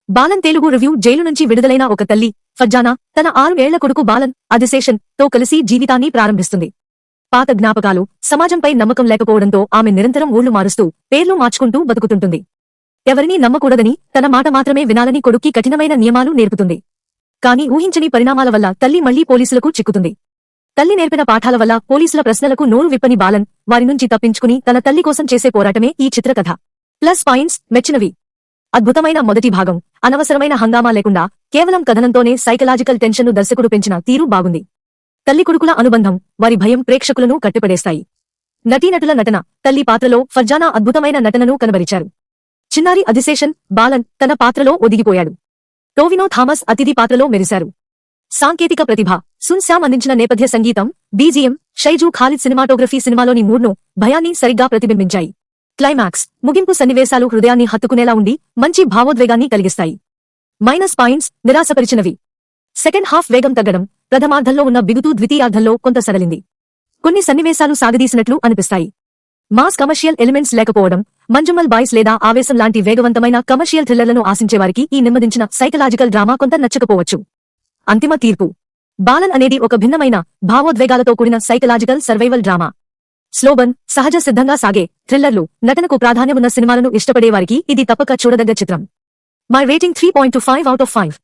Balun Telugu review. Jail నుంచి విడుదలైన ఒక తల్లి ఫర్జానా తన 6 ఏళ్ల కొడుకు బాలన్ అదిశేషన్ తో కలిసి జీవితాన్ని ప్రారంభిస్తుంది. పాత జ్ఞాపకాలు, సమాజంపై నమ్మకం లేకపోవడంతో ఆమె నిరంతరం ఊళ్లు మారుస్తూ పేర్లు మార్చుకుంటూ బతుకుతుంటుంది. ఎవరినీ నమ్మకూడదని, తన మాట మాత్రమే వినాలని కొడుక్కి కఠినమైన నియమాలు నేర్పుతుంది. కాని ఊహించని పరిణామాల వల్ల తల్లి మళ్లీ పోలీసులకు చిక్కుతుంది. తల్లి నేర్పిన పాఠాల వల్ల పోలీసుల ప్రశ్నలకు నోరు విప్పని బాలన్ వారి నుంచి తప్పించుకుని తన తల్లి కోసం చేసే పోరాటమే ఈ చిత్రకథ. Plus points. మెచ్చినవి: అద్భుతమైన మొదటి భాగం. అనవసరమైన హంగామా లేకుండా కేవలం కథనంతోనే సైకలాజికల్ టెన్షన్ను దర్శకుడు పెంచిన తీరు బాగుంది. తల్లి కొడుకుల అనుబంధం, వారి భయం ప్రేక్షకులను కట్టిపడేస్తాయి. నటీనటుల నటన. తల్లి పాత్రలో ఫర్జానా అద్భుతమైన నటనను కనబరిచారు. చిన్నారి అదిశేషన్ బాలన్ తన పాత్రలో ఒదిగిపోయాడు. టోవినో థామస్ అతిథి పాత్రలో మెరిశారు. సాంకేతిక ప్రతిభ. సున్ శ్యామ్ అందించిన నేపథ్య సంగీతం, బీజీఎం, షైజూ ఖాలిద్ సినిమాటోగ్రఫీ సినిమాలోని మూడ్ను, భయాన్ని సరిగ్గా ప్రతిబింబించాయి. క్లైమాక్స్, ముగింపు సన్నివేశాలు హృదయాన్ని హత్తుకునేలా ఉండి మంచి భావోద్వేగాన్ని కలిగిస్తాయి. Minus points. నిరాశపరిచినవి: సెకండ్ హాఫ్ వేగం తగ్గడం, ప్రథమార్ధంలో ఉన్న బిగుతూ ద్వితీయార్ధంలో కొంత సడలింది. కొన్ని సన్నివేశాలు సాగదీసినట్లు అనిపిస్తాయి. మాస్ కమర్షియల్ ఎలిమెంట్స్ లేకపోవడం, మంజుమల్ బాయ్స్ లేదా ఆవేశం లాంటి వేగవంతమైన కమర్షియల్ థ్రిల్లర్లను ఆశించేవారికి ఈ నెమ్మదించిన సైకలాజికల్ డ్రామా కొంత నచ్చకపోవచ్చు. అంతిమ తీర్పు: బాలన్ అనేది ఒక భిన్నమైన, భావోద్వేగాలతో కూడిన సైకలాజికల్ సర్వైవల్ డ్రామా. స్లోబన్, సహజ సిద్ధంగా సాగే థ్రిల్లర్లు, నటనకు ప్రాధాన్యమున్న సినిమాలను ఇష్టపడేవారికి ఇది తప్పక చూడదగ్గ చిత్రం. My rating 3.25 out of 5.